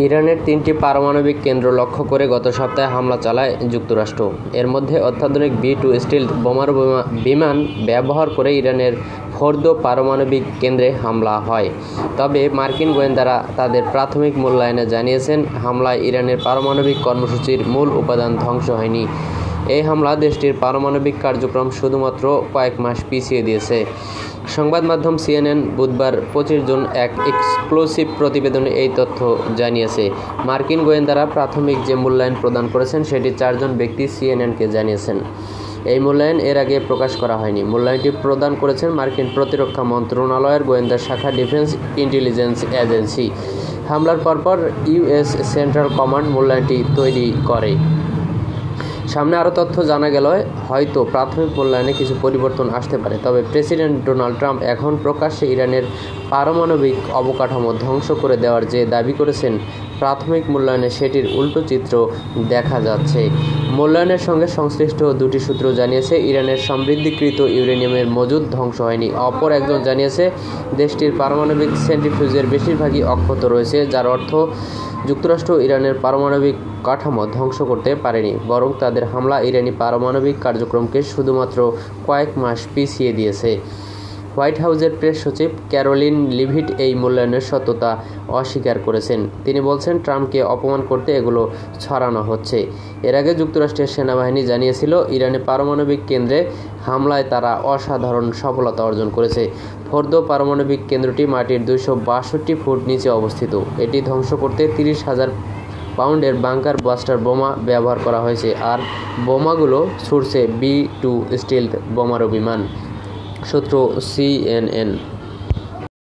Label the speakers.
Speaker 1: ইরানের 3টি পারমাণবিক কেন্দ্র লক্ষ্য করে গত সপ্তাহে হামলা চালায় যুক্তরাষ্ট্র। এর মধ্যে অত্যাধুনিক B-2 স্টিলথ বিমান ব্যবহার করে ইরানের ফোর্দো পারমাণবিক কেন্দ্রে হামলা হয়। তবে মার্কিন গোয়েন্দারা তাদের প্রাথমিক মূল্যায়নে জানিয়েছেন, হামলায় ইরানের পারমাণবিক কর্মসূচির মূল উপাদান ধ্বংস হয়নি। এই হামলা দেশটির পারমাণবিক কার্যক্রম শুধুমাত্র কয়েক মাস পিছিয়ে দিয়েছে। সংবাদ মাধ্যম CNN বুধবার 25 জুন এক এক্সক্লুসিভ প্রতিবেদনে এই তথ্য জানিয়েছে। মার্কিন গোয়েন্দারা প্রাথমিক যে মূল্যায়ন প্রদান করেছেন সেটি 4 জন ব্যক্তি CNN-কে জানিয়েছেন। এই মূল্যায়ন এর আগে প্রকাশ করা হয়নি। মূল্যায়নটি প্রদান করেছেন মার্কিন প্রতিরক্ষা মন্ত্রণালয়ের গোয়েন্দা শাখা ডিফেন্স ইন্টেলিজেন্স এজেন্সি। হামলার পরপর US সেন্ট্রাল কমান্ড মূল্যায়নটি তৈরি করে। সামনে আরও তথ্য জানা গেল হয়তো প্রাথমিক মূল্যায়নে কিছু পরিবর্তন আসতে পারে। তবে প্রেসিডেন্ট ডোনাল্ড ট্রাম্প এখন প্রকাশ্যে ইরানের পারমাণবিক অবকাঠামো ধ্বংস করে দেওয়ার যে দাবি করেছেন, প্রাথমিক মূল্যায়নে সেটির উল্টো চিত্র দেখা যাচ্ছে। মূল্যায়নের সঙ্গে সংশ্লিষ্ট দুটি সূত্র জানিয়েছে, ইরানের সমৃদ্ধিকৃত ইউরেনিয়ামের মজুদ ধ্বংস হয়নি। অপর একজন জানিয়েছে, দেশটির পারমাণবিক সেন্ট্রিফিউজের বেশিরভাগই অক্ষত রয়েছে, যার অর্থ যুক্তরাষ্ট্র ইরানের পারমাণবিক কাঠামো ধ্বংস করতে পারেনি, বরং তাদের হামলা ইরানি পারমাণবিক কার্যক্রমকে শুধুমাত্র কয়েক মাস পিছিয়ে দিয়েছে। হোয়াইট হাউসের প্রেস সচিব ক্যারোলিন লিভিট এই মূল্যায়নের সত্যতা অস্বীকার করেছেন। তিনি বলছেন, ট্রাম্পকে অপমান করতে এগুলো ছড়ানো হচ্ছে। এর আগে যুক্তরাষ্ট্রের সেনাবাহিনী জানিয়েছিল, ইরানে পারমাণবিক কেন্দ্রে হামলায় তারা অসাধারণ সফলতা অর্জন করেছে। ফোর্দো পারমাণবিক কেন্দ্রটি মাটির 262 ফুট নিচে অবস্থিত। এটি ধ্বংস করতে 30,000 পাউন্ডের বাংকার বাস্টার বোমা ব্যবহার করা হয়েছে, আর বোমাগুলো ছুড়ছে B-2 স্টিলথ বোমারু বিমান। সূত্র CNN।